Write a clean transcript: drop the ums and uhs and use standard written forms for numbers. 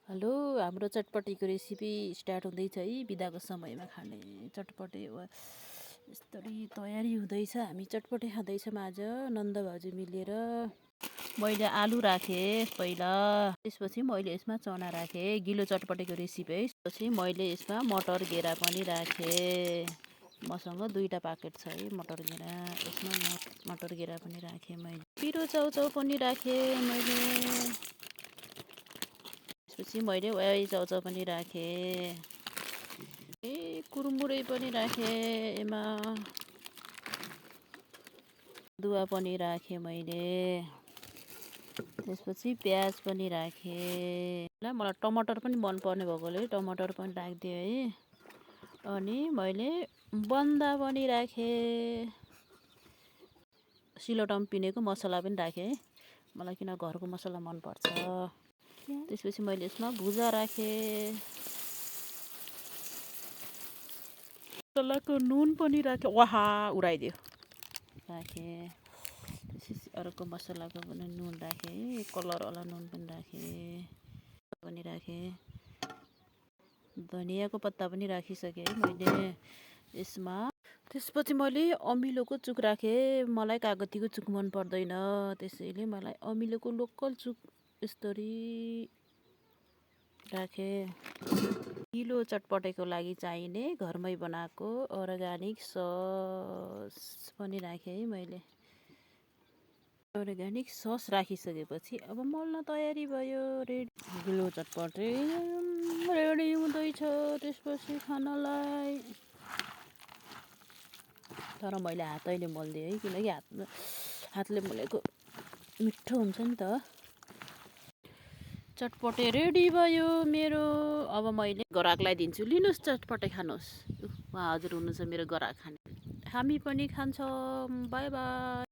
Hello, हाम्रो चटपटेको recipe start हुँदैछ है। बिदाको समयमा खाने चटपटे यस्तरी तयारी हुँदैछ। हामी चटपटे खाँदैछौँ आज नन्द भाउजू मिलेर। मैले आलु राखेँ पहिला, त्यसपछि मैले यसमा चना राखेँ। गिलो चटपटेको रेसिपी है। त्यसपछि मैले यसमा मटर घेरा पनि राखेँ। मसँग 2टा प्याकेट छ है मटर घेरा। यसमा मटर घेरा पनि राखेँ मैले। पिरो चाउचाउ पनि राखेँ मैले। त्यसपछि मैले वाइ चाउचाउ पनि राखेँ। कुरमुरै पनि राखेँ। यसमा दुवा पनि राखेँ मैले। त्यसपछि प्याज पनि राखेँ। मलाई टमाटर पनि मनपर्ने भएकोले टमाटर पनि राखिदिएँ है। अनि मैले बन्दा पनि राखेँ। सिलौटामा पिनेको मसला पनि राखेँ है। मलाई किन घरको मसला मनपर्छ। त्यसपछि मैले यसमा भुजा राखेँ। मसलाको नुन पनि राखेँ। वाहा उडाइदियो राखेँ। त्यसपछि अर्को मसलाको पनि नुन राखेँ। कलरवाला नुन पनि राखेँ। धनियाँको पत्ता पनि राखिसकेँ है मैले यसमा। त्यसपछि मैले अमिलोको चुक राखेँ। मलाई कागतीको चुक मन पर्दैन, त्यसैले मलाई अमिलोको लोकल चुक यस्तरी राखेँ। गिलो चटपटेको लागि चाहिने घरमै बनाएको अर्ग्यानिक सस पनि राखेँ है मैले। अर्ग्यानिक सस राखिसकेपछि अब मोल्न तयारी भयो। रेडी गिलो चटपटे रेडी हुँदैछ त्यसपछि खानलाई। तर मैले हातैले मोल्दिएँ है, किनकि हातले मोलेको मिठो हुन्छ नि त। चटपटे रेडी भयो मेरो। अब मैले ग्राहकलाई दिन्छु, लिनुहोस् चटपटे खानुहोस्। उहाँ हजुर हुनुहुन्छ मेरो ग्राहक खाने। हामी पनि खान्छौँ। By by.